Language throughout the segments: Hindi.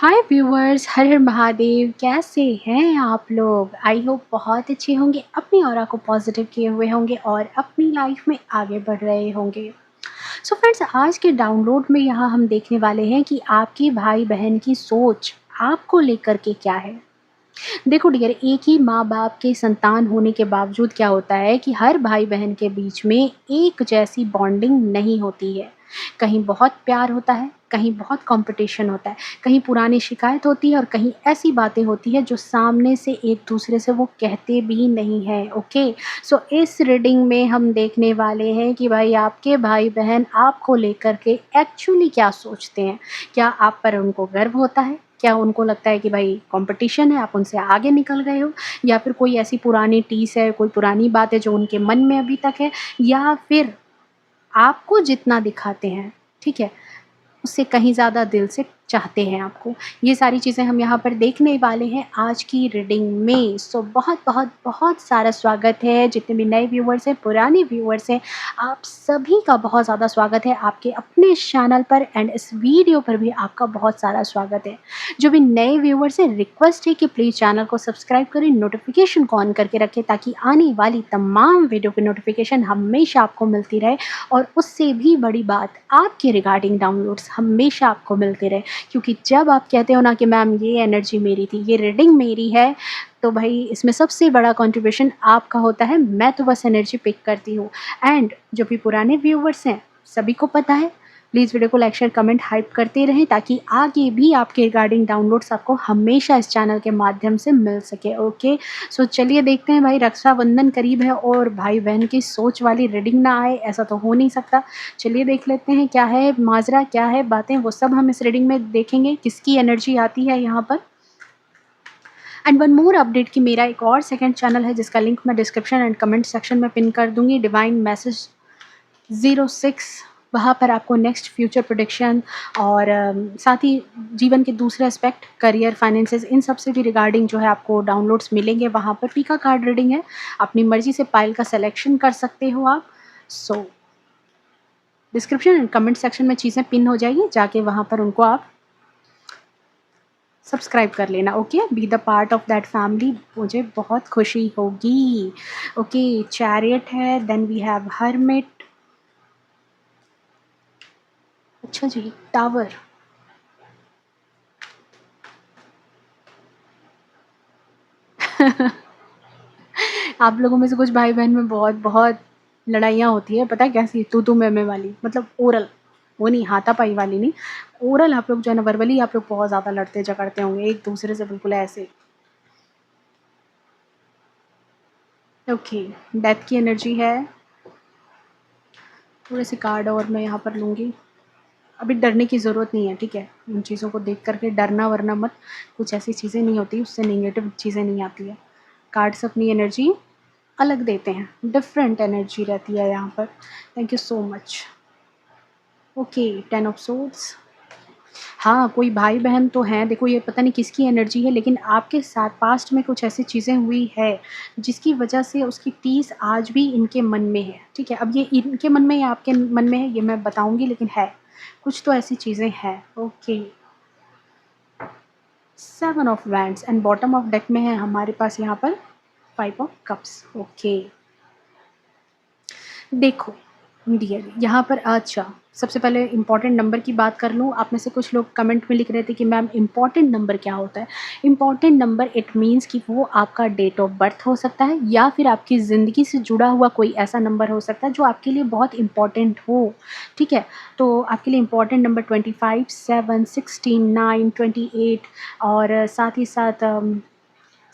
हाय व्यूअर्स, हर हर महादेव। कैसे हैं आप लोग? आई होप बहुत अच्छे होंगे, अपनी ऑरा को पॉजिटिव किए हुए होंगे और अपनी लाइफ में आगे बढ़ रहे होंगे। सो फ्रेंड्स, आज के डाउनलोड में यहाँ हम देखने वाले हैं कि आपके भाई बहन की सोच आपको लेकर के क्या है। देखो डियर, एक ही माँ बाप के संतान होने के बावजूद क्या होता है कि हर भाई बहन के बीच में एक जैसी बॉन्डिंग नहीं होती है। कहीं बहुत प्यार होता है, कहीं बहुत कंपटीशन होता है, कहीं पुरानी शिकायत होती है और कहीं ऐसी बातें होती है जो सामने से एक दूसरे से वो कहते भी नहीं हैं। ओके, सो इस रीडिंग में हम देखने वाले हैं कि भाई आपके भाई बहन आपको लेकर के एक्चुअली क्या सोचते हैं। क्या आप पर उनको गर्व होता है? क्या उनको लगता है कि भाई कंपटीशन है, आप उनसे आगे निकल गए हो? या फिर कोई ऐसी पुरानी टीस है, कोई पुरानी बात है जो उनके मन में अभी तक है? या फिर आपको जितना दिखाते हैं, ठीक है, उससे कहीं ज़्यादा दिल से चाहते हैं आपको। ये सारी चीज़ें हम यहाँ पर देखने वाले हैं आज की रीडिंग में। सो बहुत बहुत बहुत सारा स्वागत है, जितने भी नए व्यूअर्स हैं, पुराने व्यूअर्स हैं, आप सभी का बहुत ज़्यादा स्वागत है आपके अपने चैनल पर। एंड इस वीडियो पर भी आपका बहुत सारा स्वागत है। जो भी नए व्यूअर्स हैं, रिक्वेस्ट है कि प्लीज़ चैनल को सब्सक्राइब करें, नोटिफिकेशन को ऑन करके रखें ताकि आने वाली तमाम वीडियो की नोटिफिकेशन हमेशा आपको मिलती रहे। और उससे भी बड़ी बात, आपके रिगार्डिंग डाउनलोड्स हमेशा आपको मिलते रहे। क्योंकि जब आप कहते हो ना कि मैम ये एनर्जी मेरी थी, ये रीडिंग मेरी है, तो भाई इसमें सबसे बड़ा कंट्रीब्यूशन आपका होता है। मैं तो बस एनर्जी पिक करती हूँ। एंड जो भी पुराने व्यूवर्स हैं, सभी को पता है, प्लीज़ वीडियो को लाइक शेयर कमेंट हाइप करते रहें ताकि आगे भी आपके रिगार्डिंग डाउनलोड्स आपको हमेशा इस चैनल के माध्यम से मिल सके। ओके, सो चलिए देखते हैं भाई, रक्षाबंधन करीब है और भाई बहन की सोच वाली रीडिंग ना आए, ऐसा तो हो नहीं सकता। चलिए देख लेते हैं क्या है माजरा, क्या है बातें, वो सब हम इस रीडिंग में देखेंगे, किसकी एनर्जी आती है यहाँ पर। एंड वन मोर अपडेट कि मेरा एक और सेकंड चैनल है जिसका लिंक मैं डिस्क्रिप्शन एंड कमेंट सेक्शन में पिन कर दूंगी, डिवाइन मैसेज 06। वहाँ पर आपको नेक्स्ट फ्यूचर प्रोडिक्शन और साथ ही जीवन के दूसरे एस्पेक्ट, करियर, फाइनेंसेस, इन सब से भी रिगार्डिंग जो है आपको डाउनलोड्स मिलेंगे। वहाँ पर पीका कार्ड रीडिंग है, अपनी मर्जी से पाइल का सिलेक्शन कर सकते हो आप। सो डिस्क्रिप्शन एंड कमेंट सेक्शन में चीज़ें पिन हो जाएगी, जाके वहाँ पर उनको आप सब्सक्राइब कर लेना। Okay, be the part of that family, मुझे बहुत खुशी होगी। ओके, चैरियट है, देन वी हैव हर्मिट। अच्छा जी, टावर। आप लोगों में से कुछ भाई बहन में बहुत बहुत लड़ाइयाँ होती है, पता है कैसी? तू मैं वाली, मतलब ओरल, वो नहीं, हाथापाई वाली नहीं, ओरल। आप लोग जो है ना, वर्बली आप लोग बहुत ज़्यादा लड़ते झगड़ते होंगे एक दूसरे से, बिल्कुल ऐसे। ओके, डेथ की एनर्जी है। थोड़े से कार्ड और मैं यहाँ पर लूँगी। अभी डरने की ज़रूरत नहीं है, ठीक है? उन चीज़ों को देख कर के डरना वरना मत, कुछ ऐसी चीज़ें नहीं होती, उससे नेगेटिव चीज़ें नहीं आती है। कार्ड्स अपनी एनर्जी अलग देते हैं, डिफरेंट एनर्जी रहती है यहाँ पर। Thank you so much. Okay, 10 of swords. हाँ, कोई भाई-बहन तो हैं, देखो ये पता नहीं किसकी एनर्जी है, लेकिन आपके साथ पास्ट में कुछ ऐसी चीज़ें हुई है, जिसकी वजह से उसकी टीस आज भी इनके मन में है, ठीक है? अब ये इनके मन में या आपके मन में है, ये मैं बताऊँगी, लेकिन है, कुछ तो ऐसी चीज़ें हैं। Okay, 7 of wands and bottom of deck में है हमारे पास यहाँ पर 5 ऑफ कप्स। ओके, देखो डियर, यहाँ पर अच्छा, सबसे पहले इम्पॉर्टेंट नंबर की बात कर लूँ। आप में से कुछ लोग कमेंट में लिख रहे थे कि मैम इम्पॉर्टेंट नंबर क्या होता है? इम्पॉर्टेंट नंबर इट मीन्स कि वो आपका डेट ऑफ बर्थ हो सकता है या फिर आपकी ज़िंदगी से जुड़ा हुआ कोई ऐसा नंबर हो सकता है जो आपके लिए बहुत इम्पॉर्टेंट हो, ठीक है? तो आपके लिए इम्पॉर्टेंट नंबर 25, 7, 16, 9, 28 और साथ ही साथ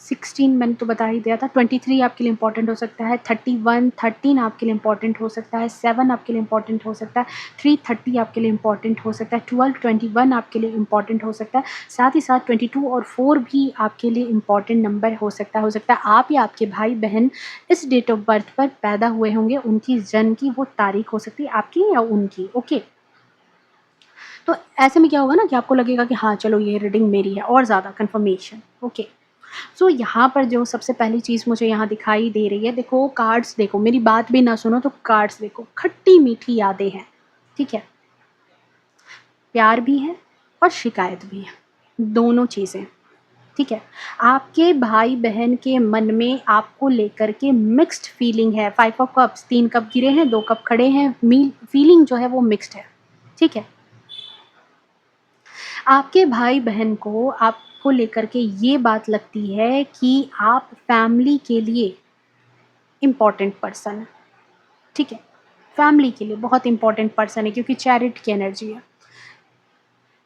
16 मैंने तो बता ही दिया था, 23 आपके लिए इम्पॉर्टेंट हो सकता है, 31, 13 आपके लिए इम्पॉर्टेंट हो सकता है, 7 आपके लिए इम्पॉर्टेंट हो सकता है, 330 आपके लिए इम्पॉर्टेंट हो सकता है, 12, 21 आपके लिए इम्पॉर्टेंट हो सकता है, साथ ही साथ 22 और 4 भी आपके लिए इम्पॉर्टेंट नंबर हो सकता है आप या आपके भाई-बहन इस डेट ऑफ बर्थ पर पैदा हुए होंगे, उनकी जन्म की वो तारीख हो सकती है आपकी या उनकी। ओके, तो ऐसे में क्या होगा ना कि आपको लगेगा कि हाँ, चलो ये रीडिंग मेरी है, और ज़्यादा कन्फर्मेशन। ओके, सो यहाँ पर जो सबसे पहली चीज़ मुझे यहाँ दिखाई दे रही है, देखो कार्ड्स, देखो मेरी बात भी ना सुनो तो कार्ड्स देखो, खट्टी मीठी यादें हैं, ठीक है? प्यार भी है और शिकायत भी है। दोनों चीज़ें, ठीक है? आपके भाई-बहन के मन में आपको लेकर के मिक्स्ड फीलिंग है। 5 ऑफ कप्स, 3 कप गिरे हैं, 2 कप खड़े हैं, मील फीलिंग जो है वो मिक्स्ड है, ठीक है? आपके भाई-बहन को आपको लेकर के ये बात लगती है कि आप फैमिली के लिए इम्पोर्टेंट पर्सन हैं, ठीक है? फैमिली के लिए बहुत इम्पोर्टेंट पर्सन है क्योंकि चैरिटी की एनर्जी है।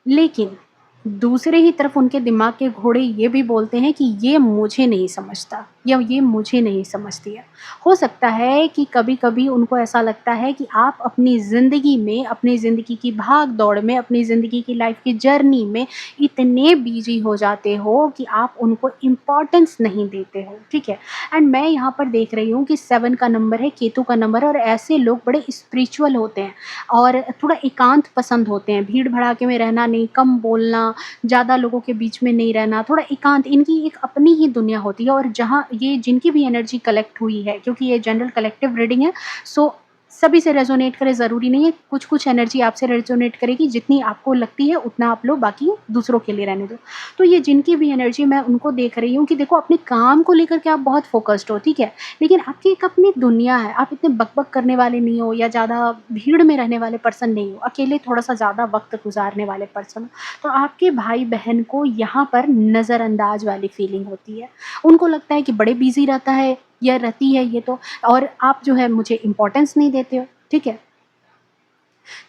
लेकिन दूसरे ही तरफ उनके दिमाग के घोड़े ये भी बोलते हैं कि ये मुझे नहीं समझता या ये मुझे नहीं समझती है। हो सकता है कि कभी-कभी उनको ऐसा लगता है कि आप अपनी ज़िंदगी में, अपनी ज़िंदगी की भाग-दौड़ में, अपनी ज़िंदगी की लाइफ़ की जर्नी में इतने बिज़ी हो जाते हो कि आप उनको इम्पोर्टेंस नहीं देते हो, ठीक है? एंड मैं यहाँ पर देख रही हूँ कि 7 का नंबर है, केतु का नंबर है और ऐसे लोग बड़े स्पिरिचुअल होते हैं और थोड़ा एकांत पसंद होते हैं, भीड़-भड़ाके में रहना नहीं, कम बोलना, ज़्यादा लोगों के बीच में नहीं रहना, थोड़ा एकांत, इनकी एक अपनी ही दुनिया होती है और जहाँ ये जिनकी भी एनर्जी कलेक्ट हुई है क्योंकि ये जनरल कलेक्टिव रीडिंग है, सो सभी से रेज़ोनेट करे ज़रूरी नहीं है, कुछ-कुछ एनर्जी आपसे रेज़ोनेट करेगी, जितनी आपको लगती है उतना आप लो, बाकी दूसरों के लिए रहने दो। तो ये जिनकी भी एनर्जी मैं उनको देख रही हूँ कि देखो अपने काम को लेकर के आप बहुत फ़ोकस्ड हो, ठीक है? लेकिन आपकी एक अपनी दुनिया है, आप इतने बक-बक करने वाले नहीं हो या ज़्यादा भीड़ में रहने वाले पर्सन नहीं हो, अकेले थोड़ा-सा ज़्यादा वक़्त गुज़ारने वाले पर्सन हो। तो आपके भाई-बहन को यहाँ पर नज़रअंदाज वाली फीलिंग होती है। उनको लगता है कि बड़े बिज़ी रहता है या रहती है ये तो और आप जो है मुझे इम्पोर्टेंस नहीं देते हो, ठीक है?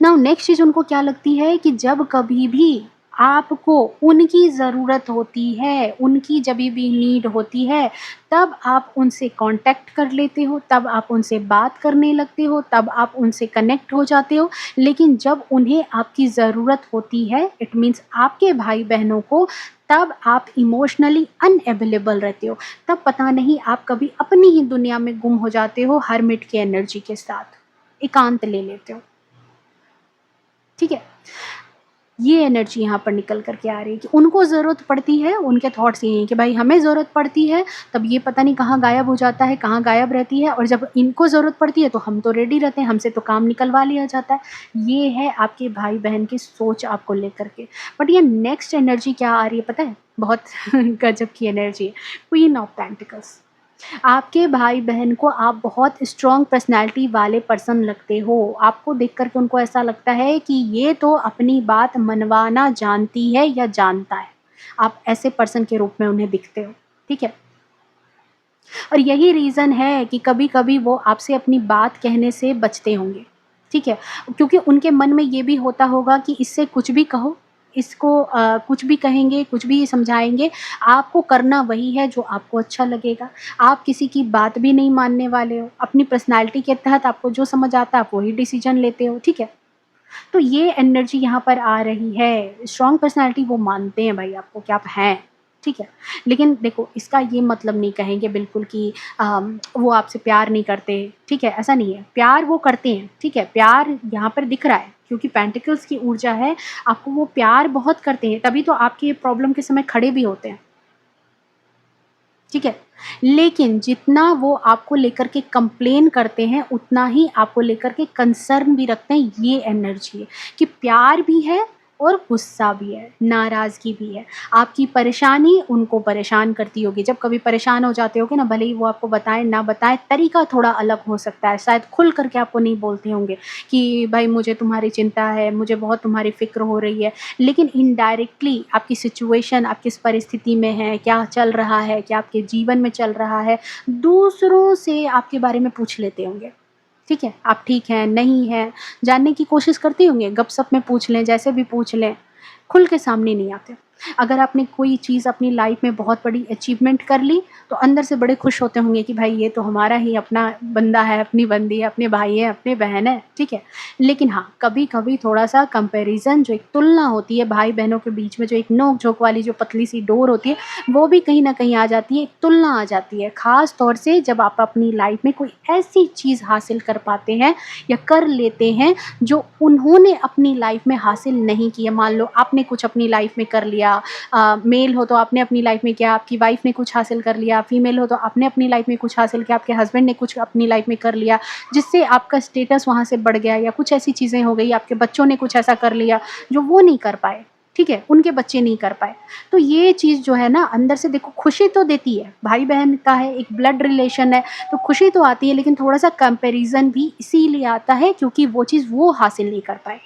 नाउ नेक्स्ट चीज़ उनको क्या लगती है कि जब कभी भी आपको उनकी ज़रूरत होती है, उनकी जभी भी नीड होती है, तब आप उनसे कॉन्टैक्ट कर लेते हो, तब आप उनसे बात करने लगते हो, तब आप उनसे कनेक्ट हो जाते हो। लेकिन जब उन्हें आपकी ज़रूरत होती है, इट मीन्स आपके भाई-बहनों को, तब आप इमोशनली अनअवेलेबल रहते हो। तब पता नहीं आप कभी अपनी ही दुनिया में गुम हो जाते हो हर्मिट की एनर्जी के साथ, एकांत ले लेते हो। ठीक है? ये एनर्जी यहाँ पर निकल कर के आ रही है कि उनको ज़रूरत पड़ती है, उनके थॉट्स ये हैं कि भाई हमें ज़रूरत पड़ती है, तब ये पता नहीं कहाँ गायब हो जाता है, कहाँ गायब रहती है और जब इनको ज़रूरत पड़ती है तो हम तो रेडी रहते हैं, हमसे तो काम निकलवा लिया जाता है। ये है आपके भाई-बहन की सोच आपको लेकर के। बट ये नेक्स्ट एनर्जी क्या आ रही है पता है? बहुत गज़ब की एनर्जी है, क्वीन ऑफ पेंटिकल्स। आपके भाई-बहन को आप बहुत स्ट्रॉन्ग पर्सनैलिटी वाले पर्सन लगते हो। आपको देख कर के उनको ऐसा लगता है कि ये तो अपनी बात मनवाना जानती है या जानता है। आप ऐसे पर्सन के रूप में उन्हें दिखते हो, ठीक है? और यही रीज़न है कि कभी-कभी वो आपसे अपनी बात कहने से बचते होंगे, ठीक है? क्योंकि उनके मन में ये भी होता होगा कि इससे कुछ भी कहो, इसको कुछ भी कहेंगे, कुछ भी समझाएँगे, आपको करना वही है जो आपको अच्छा लगेगा। आप किसी की बात भी नहीं मानने वाले हो, अपनी पर्सनैलिटी के तहत आपको जो समझ आता है आप वही डिसीज़न लेते हो, ठीक है? तो ये एनर्जी यहाँ पर आ रही है। स्ट्रॉन्ग पर्सनैलिटी वो मानते हैं भाई आपको कि आप हैं, ठीक है? लेकिन देखो इसका ये मतलब नहीं कहेंगे बिल्कुल कि वो आपसे प्यार नहीं करते, ठीक है? ऐसा नहीं है। प्यार वो करते हैं, ठीक है? प्यार यहाँ पर दिख रहा है क्योंकि पेंटिकल्स की ऊर्जा है, आपको वो प्यार बहुत करते हैं, तभी तो आपकी प्रॉब्लम के समय खड़े भी होते हैं। ठीक है? लेकिन जितना वो आपको लेकर के कंप्लेन करते हैं, उतना ही आपको लेकर के कंसर्न भी रखते हैं, ये एनर्जी है कि प्यार भी है और गुस्सा भी है, नाराज़गी भी है। आपकी परेशानी उनको परेशान करती होगी, जब कभी परेशान हो जाते होगे ना, भले ही वो आपको बताएँ, ना बताएँ, तरीका थोड़ा अलग हो सकता है, शायद खुल कर के आपको नहीं बोलते होंगे कि भाई मुझे तुम्हारी चिंता है, मुझे बहुत तुम्हारी फ़िक्र हो रही है। लेकिन इनडायरेक्टली आपकी सिचुएशन आप किस परिस्थिति में हैं, क्या चल रहा है, क्या आपके जीवन में चल रहा है, दूसरों से आपके बारे में पूछ लेते होंगे, ठीक है? आप ठीक हैं, नहीं हैं, जानने की कोशिश करते होंगे, गप-सप में पूछ लें, जैसे भी पूछ लें, खुल के सामने नहीं आते। अगर आपने कोई चीज़ अपनी लाइफ़ में बहुत बड़ी अचीवमेंट कर ली, तो अंदर से बड़े खुश होते होंगे कि भाई ये तो हमारा ही अपना बंदा है, अपनी बंदी है, अपने भाई है, अपनी बहन है, ठीक है? लेकिन हाँ, कभी-कभी थोड़ा-सा कंपैरिज़न जो एक तुलना होती है भाई-बहनों के बीच में, जो एक नोक-झोंक वाली जो पतली-सी डोर होती है, वो भी कहीं न कहीं आ जाती है, एक तुलना आ जाती है। ख़ास तौर से जब आप अपनी लाइफ़ में कोई ऐसी चीज़ हासिल कर पाते हैं या कर लेते हैं, जो उन्होंने अपनी लाइफ़ में हासिल नहीं किया। मान लो आपने कुछ अपनी लाइफ़ में कर लिया, मेल हो तो आपने अपनी लाइफ़ में किया, आपकी वाइफ़ ने कुछ हासिल कर लिया, फीमेल हो तो आपने अपनी लाइफ़ में कुछ हासिल किया, आपके हस्बैंड ने कुछ अपनी लाइफ़ में कर लिया, जिससे आपका स्टेटस वहाँ से बढ़ गया या कुछ ऐसी चीज़ें हो गई, आपके बच्चों ने कुछ ऐसा कर लिया, जो वो नहीं कर पाए, ठीक है? उनके बच्चे नहीं कर पाए। तो ये चीज़ जो है ना अंदर से देखो खुशी तो देती है, भाई-बहन का है, एक ब्लड रिलेशन है, तो खुशी तो आती है लेकिन थोड़ा-सा कंपैरिज़न भी इसीलिए आता है क्योंकि वो चीज़ वो हासिल नहीं कर पाए।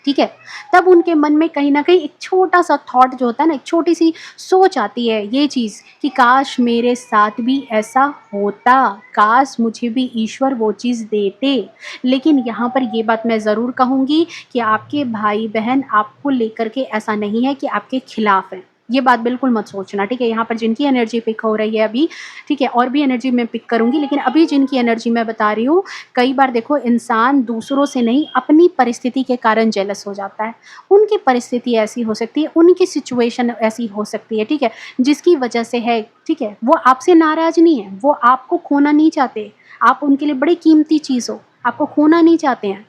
ठीक है? तब उनके मन में कहीं न कहीं एक छोटा-सा थॉट जो होता है ना, एक छोटी-सी सोच आती है ये चीज़ कि काश मेरे साथ भी ऐसा होता, काश मुझे भी ईश्वर वो चीज़ देते। लेकिन यहाँ पर ये बात मैं ज़रूर कहूँगी कि आपके भाई-बहन आपको लेकर के ऐसा नहीं है कि आपके खिलाफ हैं। ये बात बिल्कुल मत सोचना, ठीक है? यहाँ पर जिनकी एनर्जी पिक हो रही है अभी, ठीक है? और भी एनर्जी मैं पिक करूँगी लेकिन अभी जिनकी एनर्जी मैं बता रही हूँ, कई बार देखो इंसान दूसरों से नहीं अपनी परिस्थिति के कारण जेलस हो जाता है। उनकी परिस्थिति ऐसी हो सकती है, उनकी सिचुएशन ऐसी हो सकती है, ठीक है? जिसकी वजह से है, ठीक है? वो आपसे नाराज़ नहीं है, वो आपको खोना नहीं चाहते। आप उनके लिए बड़ी कीमती चीज़ हो, आपको खोना नहीं चाहते हैं।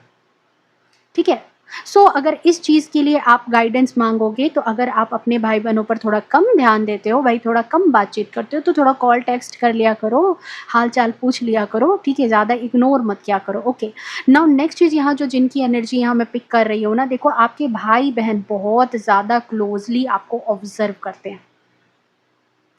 ठीक है? सो अगर इस चीज़ के लिए आप गाइडेंस माँगोगे तो अगर आप अपने भाई-बहनों पर थोड़ा कम ध्यान देते हो, भाई थोड़ा कम बातचीत करते हो तो थोड़ा कॉल टेक्स्ट कर लिया करो, हाल-चाल पूछ लिया करो, ठीक है? ज़्यादा इग्नोर मत किया करो, ओके। नाउ नेक्स्ट चीज़ यहाँ जो जिनकी एनर्जी यहाँ मैं पिक कर रही हूँ ना, देखो आपके भाई-बहन बहुत ज़्यादा क्लोज़ली आपको ऑब्ज़र्व करते हैं।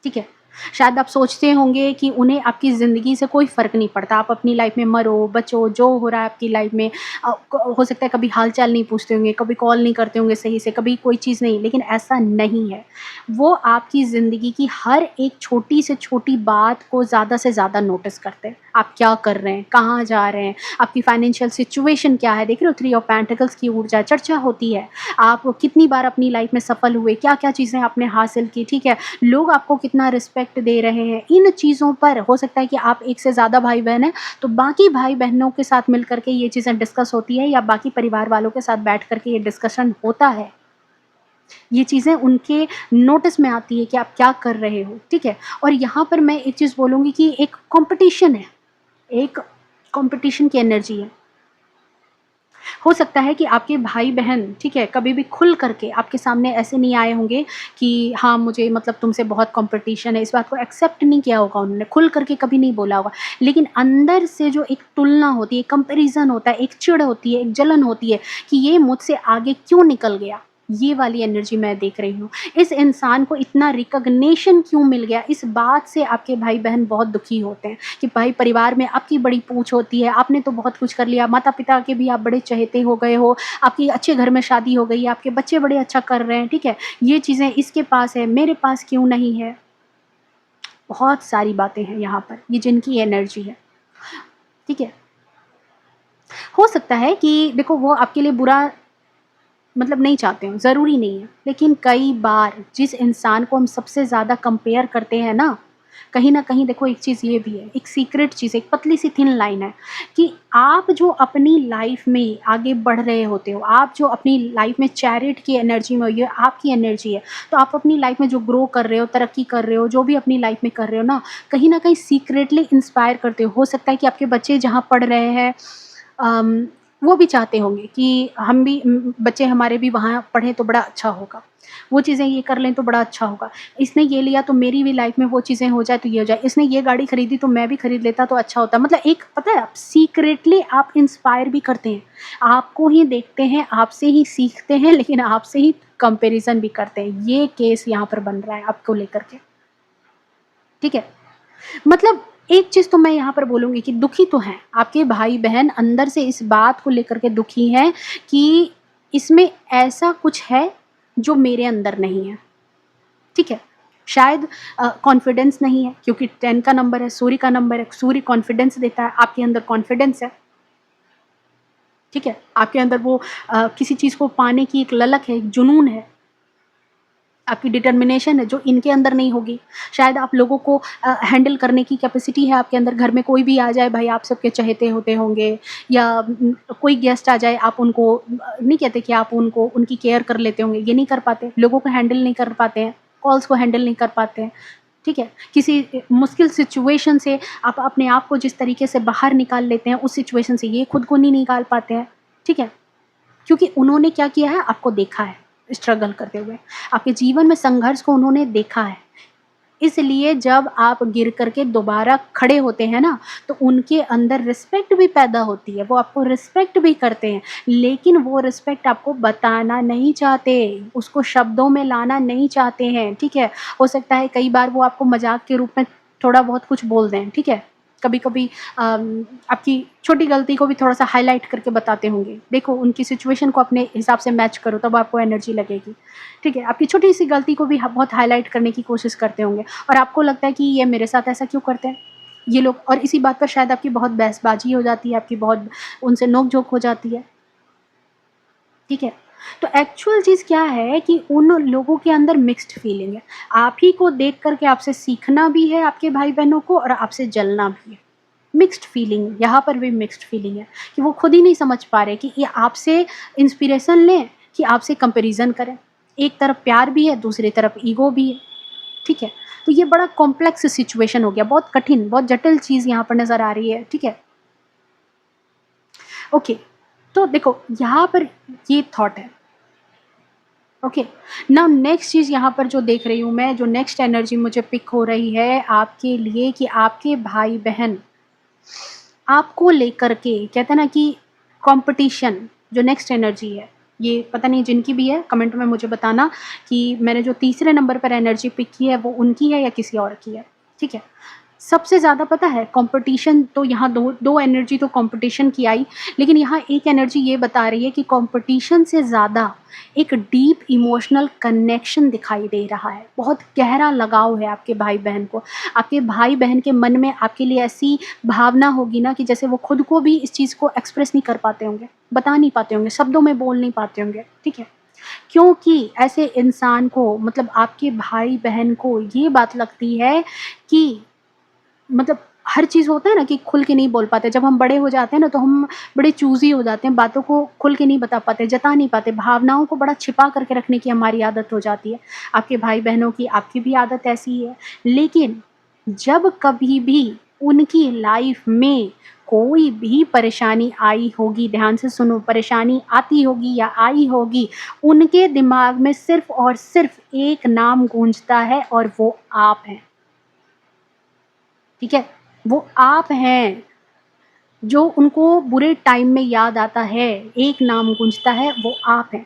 ठीक है? शायद आप सोचते होंगे कि उन्हें आपकी ज़िंदगी से कोई फ़र्क नहीं पड़ता, आप अपनी लाइफ़ में मरो, बचो, जो हो रहा है आपकी लाइफ़ में क हो सकता है कभी हाल-चाल नहीं पूछते होंगे, कभी कॉल नहीं करते होंगे सही से, कभी कोई चीज़ नहीं, लेकिन ऐसा नहीं है। वो आपकी ज़िंदगी की हर एक छोटी से छोटी बात को ज़्यादा से ज़्यादा नोटिस करते हैं। आप क्या कर रहे हैं, कहाँ जा रहे हैं, आपकी फाइनेंशियल सिचुएशन क्या है, देख रहे हो 3 ऑफ पेंटिकल्स की ऊर्जा चर्चा होती है। आप कितनी बार अपनी लाइफ़ में सफल हुए, क्या-क्या चीज़ें आपने हासिल की, ठीक है? लोग आपको कितना रिस्पेक्ट दे रहे हैं, इन चीज़ों पर हो सकता है कि आप एक से ज़्यादा भाई-बहन हैं, तो बाकी भाई-बहनों के साथ मिल कर के ये चीज़ें डिस्कस होती है या बाकी परिवार वालों के साथ बैठ कर के ये डिस्कशन होता है। ये चीज़ें उनके नोटिस में आती है कि आप क्या कर रहे हो, ठीक है? और यहाँ पर मैं एक चीज़ बोलूँगी कि एक कॉम्पिटिशन है, एक कॉम्पिटिशन की एनर्जी है। हो सकता है कि आपके भाई-बहन, ठीक है, कभी भी खुल करके आपके सामने ऐसे नहीं आए होंगे कि हाँ, मुझे मतलब तुमसे बहुत कॉम्पिटिशन है, इस बात को एक्सेप्ट नहीं किया होगा उन्होंने, खुल करके कभी नहीं बोला होगा। लेकिन अंदर से जो एक तुलना होती है, कंपैरिज़न होता है, एक चिढ़ होती है, एक जलन होती है कि ये मुझसे आगे क्यों निकल गया? ये वाली एनर्जी मैं देख रही हूँ। इस इंसान को इतना रिकॉग्निशन क्यों मिल गया? इस बात से आपके भाई-बहन बहुत दुखी होते हैं कि भाई परिवार में आपकी बड़ी पूछ होती है, आपने तो बहुत कुछ कर लिया, माता-पिता के भी आप बड़े चहेते हो गए हो, आपकी अच्छे घर में शादी हो गई है, आपके बच्चे बड़े अच्छा कर रहे हैं, ठीक है? ये चीज़ें इसके पास है, मेरे पास क्यों नहीं है? बहुत सारी बातें हैं यहाँ पर, ये जिनकी एनर्जी है, ठीक है? हो सकता है कि देखो वो आपके लिए बुरा मतलब नहीं चाहते हो, ज़रूरी नहीं है। लेकिन कई बार जिस इंसान को हम सबसे ज़्यादा कंपेयर करते हैं ना, कहीं न कहीं देखो एक चीज़ ये भी है, एक सीक्रेट चीज़ है, एक पतली-सी थिन लाइन है कि आप जो अपनी लाइफ़ में आगे बढ़ रहे होते हो, आप जो अपनी लाइफ़ में चैरिट की एनर्जी में हो, ये आपकी एनर्जी है। तो आप अपनी लाइफ़ में जो ग्रो कर रहे हो, तरक्की कर रहे हो, जो भी अपनी लाइफ़ में कर रहे हो ना, कहीं न कहीं सीक्रेटली इंस्पायर करते हो। हो सकता है कि आपके बच्चे जहाँ पढ़ रहे हैं अम, वो भी चाहते होंगे कि हम भी बच्चे हमारे भी वहाँ पढ़ें तो बड़ा अच्छा होगा। वो चीज़ें ये कर लें तो बड़ा अच्छा होगा। इसने ये लिया तो मेरी भी लाइफ़ में वो चीज़ें हो जाए तो ये हो जाए। इसने ये गाड़ी खरीदी तो मैं भी खरीद लेता तो अच्छा होता। मतलब एक पता है आप सीक्रेटली आप इंस्पायर भी करते हैं। आपको ही देखते हैं, आपसे ही सीखते हैं लेकिन आपसे ही कंपैरिज़न भी करते हैं। ये केस यहाँ पर बन रहा है आपको लेकर के। ठीक है? मतलब एक चीज़ तो मैं यहाँ पर बोलूँगी कि दुखी तो हैं, आपके भाई-बहन अंदर से इस बात को लेकर के दुखी हैं कि इसमें ऐसा कुछ है जो मेरे अंदर नहीं है, ठीक है? शायद कॉन्फिडेंस नहीं है क्योंकि 10 का नंबर है, सूर्य का नंबर है, सूर्य कॉन्फिडेंस देता है, आपके अंदर कॉन्फिडेंस है, ठीक है? आपके अंदर वो किसी चीज़ को पाने की एक ललक है, एक जुनून है। आपकी डिटर्मिनेशन है जो इनके अंदर नहीं होगी। शायद आप लोगों को हैंडल करने की कैपेसिटी है आपके अंदर, घर में कोई भी आ जाए भाई आप सबके चहेते होते होंगे या कोई गेस्ट आ जाए आप उनको नहीं कहते कि आप उनको उनकी केयर कर लेते होंगे, ये नहीं कर पाते। लोगों को हैंडल नहीं कर पाते हैं, कॉल्स को हैंडल नहीं कर पाते हैं, ठीक है? किसी मुश्किल सिचुएशन से आप अपने आप को जिस तरीके से बाहर निकाल लेते हैं, उस सिचुएशन से ये खुद को नहीं निकाल पाते हैं, ठीक है? क्योंकि उन्होंने क्या किया है, आपको देखा है स्ट्रगल करते हुए। आपके जीवन में संघर्ष को उन्होंने देखा है। इसलिए जब आप गिर कर के दोबारा खड़े होते हैं ना, तो उनके अंदर रिस्पेक्ट भी पैदा होती है, वो आपको रिस्पेक्ट भी करते हैं, लेकिन वो रिस्पेक्ट आपको बताना नहीं चाहते, उसको शब्दों में लाना नहीं चाहते हैं, ठीक है? हो सकता है कई बार वो आपको मज़ाक के रूप में थोड़ा बहुत कुछ बोल दें, ठीक है? कभी-कभी आपकी छोटी गलती को भी थोड़ा-सा हाइलाइट करके बताते होंगे। देखो उनकी सिचुएशन को अपने हिसाब से मैच करो, तब आपको एनर्जी लगेगी, ठीक है? आपकी छोटी-सी गलती को भी बहुत हाइलाइट करने की कोशिश करते होंगे और आपको लगता है कि ये मेरे साथ ऐसा क्यों करते हैं ये लोग, और इसी बात पर शायद आपकी बहुत बहसबाजी हो जाती है, आपकी बहुत उनसे नोक-झोंक हो जाती है, ठीक है? तो एक्चुअल चीज़ क्या है कि उन लोगों के अंदर मिक्स्ड फीलिंग है। आप ही को देख कर के आपसे सीखना भी है आपके भाई-बहनों को और आपसे जलना भी है। मिक्स्ड फीलिंग, यहाँ पर भी मिक्स्ड फीलिंग है कि वो खुद ही नहीं समझ पा रहे कि ये आपसे इंस्पिरेशन लें कि आपसे कंपैरिज़न करें। एक तरफ प्यार भी है, दूसरी तरफ ईगो भी है, ठीक है? तो ये बड़ा कॉम्प्लेक्स सिचुएशन हो गया, बहुत कठिन, बहुत जटिल चीज़ यहाँ पर नज़र आ रही है, ठीक है? ओके, तो देखो यहाँ पर ये थॉट है, ओके। नाउ नेक्स्ट चीज़ यहाँ पर जो देख रही हूँ मैं, जो नेक्स्ट एनर्जी मुझे पिक हो रही है आपके लिए कि आपके भाई-बहन आपको लेकर के कहते हैं ना कि कंपटीशन, जो नेक्स्ट एनर्जी है, ये पता नहीं जिनकी भी है कमेंट में मुझे बताना कि मैंने जो तीसरे नंबर पर एनर्जी पिक की है वो उनकी है या किसी और की है, ठीक है? सबसे ज़्यादा पता है कंपटीशन, तो यहाँ दो एनर्जी तो कंपटीशन की आई, लेकिन यहाँ एक एनर्जी ये बता रही है कि कंपटीशन से ज़्यादा एक डीप इमोशनल कनेक्शन दिखाई दे रहा है। बहुत गहरा लगाव है आपके भाई-बहन को। आपके भाई-बहन के मन में आपके लिए ऐसी भावना होगी ना कि जैसे वो खुद को भी इस चीज़ को एक्सप्रेस नहीं कर पाते होंगे, बता नहीं पाते होंगे, शब्दों में बोल नहीं पाते होंगे, ठीक है? क्योंकि ऐसे इंसान को मतलब आपके भाई-बहन को ये बात लगती है कि मतलब हर चीज़ होता है ना कि खुल के नहीं बोल पाते। जब हम बड़े हो जाते हैं ना तो हम बड़े चूज़ी हो जाते हैं, बातों को खुल के नहीं बता पाते, जता नहीं पाते, भावनाओं को बड़ा छिपा करके रखने की हमारी आदत हो जाती है। आपके भाई-बहनों की, आपकी भी आदत ऐसी ही है। लेकिन जब कभी भी उनकी लाइफ़ में कोई भी परेशानी आई होगी, ध्यान से सुनो, परेशानी आती होगी या आई होगी, उनके दिमाग में सिर्फ़ और सिर्फ़ एक नाम गूंजता है और वो आप हैं। ठीक है? वो आप हैं, जो उनको बुरे टाइम में याद आता है, एक नाम गूंजता है, वो आप हैं।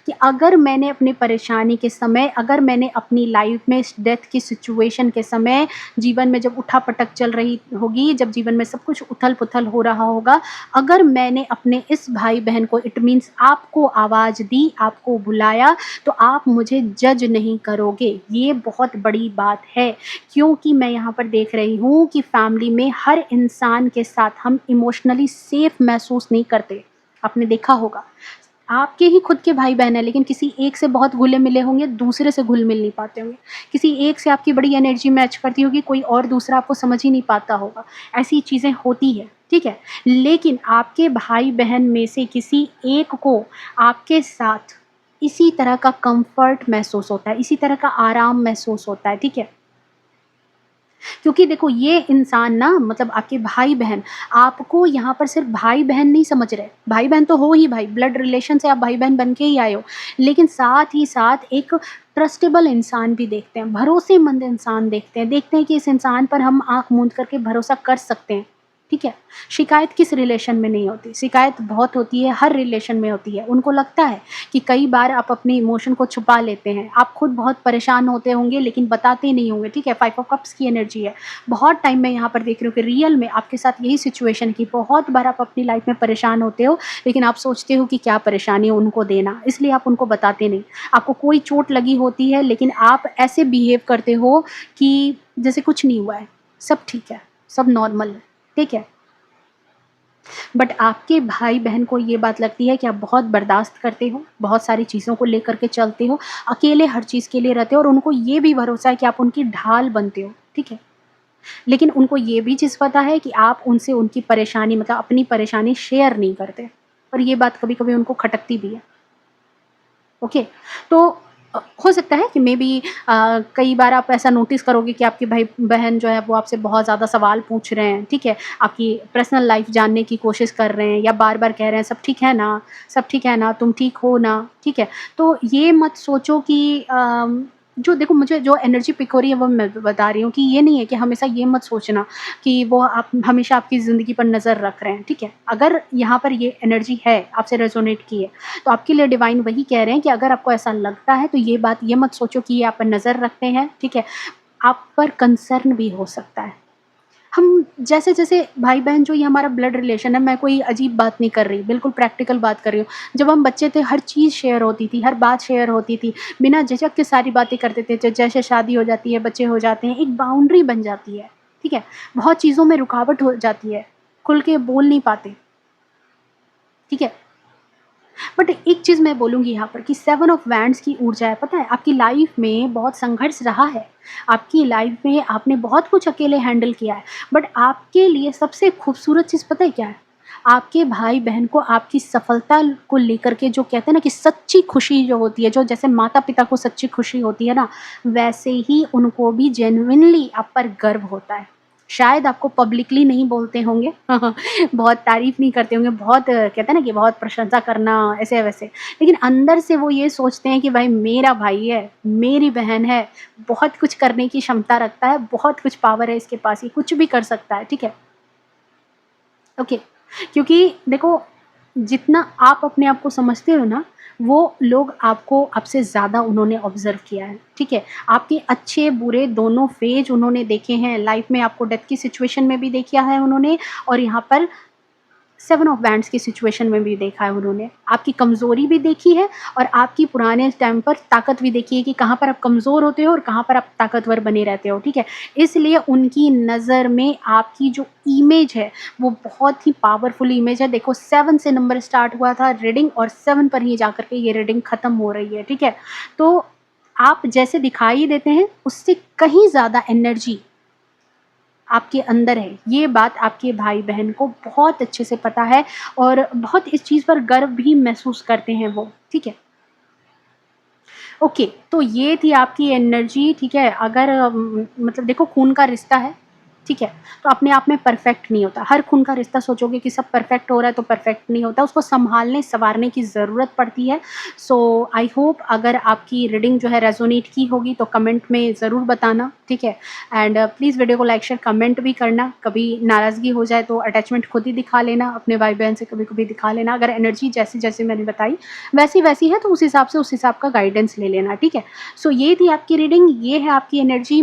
कि अगर मैंने अपनी परेशानी के समय, अगर मैंने अपनी लाइफ़ में इस डेथ की सिचुएशन के समय, जीवन में जब उठा-पटक चल रही होगी, जब जीवन में सब कुछ उथल-पुथल हो रहा होगा, अगर मैंने अपने इस भाई-बहन को, इट मीन्स आपको आवाज़ दी, आपको बुलाया, तो आप मुझे जज नहीं करोगे। ये बहुत बड़ी बात है, क्योंकि मैं यहाँ पर देख रही हूँ कि फैमिली में हर इंसान के साथ हम इमोशनली सेफ़ महसूस नहीं करते। आपने देखा होगा, आपके ही खुद के भाई-बहन हैं, लेकिन किसी एक से बहुत घुले-मिले होंगे, दूसरे से घुल-मिल नहीं पाते होंगे। किसी एक से आपकी बड़ी एनर्जी मैच करती होगी, कोई और दूसरा आपको समझ ही नहीं पाता होगा। ऐसी चीज़ें होती हैं, ठीक है? लेकिन आपके भाई-बहन में से किसी एक को आपके साथ इसी तरह का कम्फ़र्ट महसूस होता है, इसी तरह का आराम महसूस होता है, ठीक है? क्योंकि देखो ये इंसान ना, मतलब आपके भाई-बहन आपको यहाँ पर सिर्फ़ भाई-बहन नहीं समझ रहे। भाई-बहन तो हो ही भाई, ब्लड रिलेशन से आप भाई-बहन बन के ही आए हो। लेकिन साथ ही साथ एक ट्रस्टेबल इंसान भी देखते हैं, भरोसेमंद इंसान देखते हैं कि इस इंसान पर हम आँख मूंद करके भरोसा कर सकते हैं। ठीक है? शिकायत किस रिलेशन में नहीं होती? शिकायत बहुत होती है, हर रिलेशन में होती है। उनको लगता है कि कई बार आप अपने इमोशन को छुपा लेते हैं। आप खुद बहुत परेशान होते होंगे लेकिन बताते नहीं होंगे, ठीक है? 5 ऑफ कप्स की एनर्जी है। बहुत टाइम मैं यहाँ पर देख रही हूँ कि रियल में आपके साथ यही सिचुएशन है कि बहुत बार आप अपनी लाइफ़ में परेशान होते हो, लेकिन आप सोचते हो कि क्या परेशानी है उनको देना, इसलिए आप उनको बताते नहीं। आपको कोई चोट लगी होती है लेकिन आप ऐसे बिहेव करते हो कि जैसे कुछ नहीं हुआ है, सब ठीक है, सब नॉर्मल है, ठीक है? बट आपके भाई-बहन को ये बात लगती है कि आप बहुत बर्दाश्त करते हो, बहुत सारी चीज़ों को लेकर के चलते हो, अकेले हर चीज़ के लिए रहते हो और उनको ये भी भरोसा है कि आप उनकी ढाल बनते हो, ठीक है? लेकिन उनको ये भी चीज़ पता है कि आप उनसे उनकी परेशानी, मतलब अपनी परेशानी शेयर नहीं करते, और ये बात कभी-कभी उनको खटकती भी है। ओके, तो हो सकता है कि मेबी कई बार आप ऐसा नोटिस करोगे कि आपके भाई बहन जो है वो आपसे बहुत ज़्यादा सवाल पूछ रहे हैं, ठीक है? आपकी पर्सनल लाइफ़ जानने की कोशिश कर रहे हैं या बार-बार कह रहे हैं, सब ठीक है ना? सब ठीक है ना? तुम ठीक हो ना? ठीक है? तो ये मत सोचो कि जो देखो मुझे जो एनर्जी पिक हो रही है वो मैं बता रही हूँ कि ये नहीं है कि हमेशा ये मत सोचना कि वो आप हमेशा आपकी ज़िंदगी पर नज़र रख रहे हैं, ठीक है? अगर यहाँ पर ये एनर्जी है, आपसे रेज़ोनेट की है, तो आपके लिए डिवाइन वही कह रहे हैं कि अगर आपको ऐसा लगता है तो ये बात ये मत सोचो कि ये आप पर नज़र रखते हैं, ठीक है? आप पर कंसर्न भी हो सकता है। हम जैसे-जैसे भाई-बहन जो ये हमारा ब्लड रिलेशन है, मैं कोई अजीब बात नहीं कर रही, बिल्कुल प्रैक्टिकल बात कर रही हूँ। जब हम बच्चे थे हर चीज़ शेयर होती थी, हर बात शेयर होती थी, बिना झिझक के सारी बातें करते थे। जैसे शादी हो जाती है, बच्चे हो जाते हैं, एक बाउंड्री बन जाती है, ठीक है? बहुत चीज़ों में रुकावट हो जाती है, खुल के बोल नहीं पाते, ठीक है? बट एक चीज़ मैं बोलूँगी यहाँ पर कि 7 ऑफ वैंड्स की ऊर्जा है, पता है आपकी लाइफ में बहुत संघर्ष रहा है। आपकी लाइफ में आपने बहुत कुछ अकेले हैंडल किया है, बट आपके लिए सबसे खूबसूरत चीज़ पता है क्या है? आपके भाई-बहन को आपकी सफलता को लेकर के जो कहते हैं ना कि सच्ची खुशी जो होती है, जो जैसे माता-पिता को सच्ची खुशी होती है ना, वैसे ही उनको भी जेन्युइनली आप पर गर्व होता है। शायद आपको पब्लिकली नहीं बोलते होंगे बहुत तारीफ़ नहीं करते होंगे, बहुत कहते हैं ना कि बहुत प्रशंसा करना ऐसे-वैसे, लेकिन अंदर से वो ये सोचते हैं कि भाई मेरा भाई है, मेरी बहन है, बहुत कुछ करने की क्षमता रखता है, बहुत कुछ पावर है इसके पास, ये कुछ भी कर सकता है, ठीक है? ओके, क्योंकि देखो जितना आप अपने आप को समझते हो ना, वो लोग आपको आपसे ज़्यादा उन्होंने ऑब्ज़र्व किया है, ठीक है? आपके अच्छे-बुरे दोनों फ़ेज़ उन्होंने देखे हैं, लाइफ़ में आपको डेथ की सिचुएशन में भी देखा है उन्होंने और यहाँ पर 7 ऑफ बैंड्स की सिचुएशन में भी देखा है उन्होंने। आपकी कमज़ोरी भी देखी है और आपकी पुराने टाइम पर ताकत भी देखी है कि कहाँ पर आप कमज़ोर होते हो और कहाँ पर आप ताकतवर बने रहते हो, ठीक है? इसलिए उनकी नज़र में आपकी जो इमेज है, वो बहुत ही पावरफुल इमेज है। देखो 7 से नंबर स्टार्ट हुआ था रीडिंग और 7 पर ही जाकर के ये रीडिंग ख़त्म हो रही है, ठीक है? तो आप जैसे दिखाई देते हैं, उससे कहीं ज़्यादा एनर्जी आपके अंदर है। ये बात आपके भाई-बहन को बहुत अच्छे से पता है और बहुत इस चीज़ पर गर्व भी महसूस करते हैं वो, ठीक है? ओके, तो ये थी आपकी एनर्जी, ठीक है? अगर मतलब देखो खून का रिश्ता है, ठीक है? तो अपने आप में परफेक्ट नहीं होता। हर खून का रिश्ता सोचोगे कि सब परफेक्ट हो रहा है तो परफेक्ट नहीं होता, उसको सँभालने-सँवारने की ज़रूरत पड़ती है। सो आई होप अगर आपकी रीडिंग जो है रेज़ोनेट की होगी तो कमेंट में ज़रूर बताना, ठीक है? एंड प्लीज़ वीडियो को लाइक, शेयर, कमेंट भी करना। कभी नाराज़गी हो जाए तो अटैचमेंट खुद ही दिखा लेना, अपने भाई-बहन से कभी-कभी दिखा लेना। अगर एनर्जी जैसी-जैसी मैंने बताई वैसी-वैसी है तो उस हिसाब से उस हिसाब का गाइडेंस ले लेना, ठीक है? सो ये थी आपकी रीडिंग, ये है आपकी एनर्जी।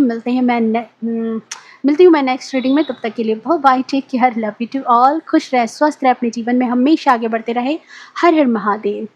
मिलती हूँ मैं नेक्स्ट रीडिंग में, तब तक के लिए bye bye, take care, love you to all. खुश रहे, स्वस्थ रहे, अपने जीवन में हमेशा आगे बढ़ते रहे। हर हर महादेव।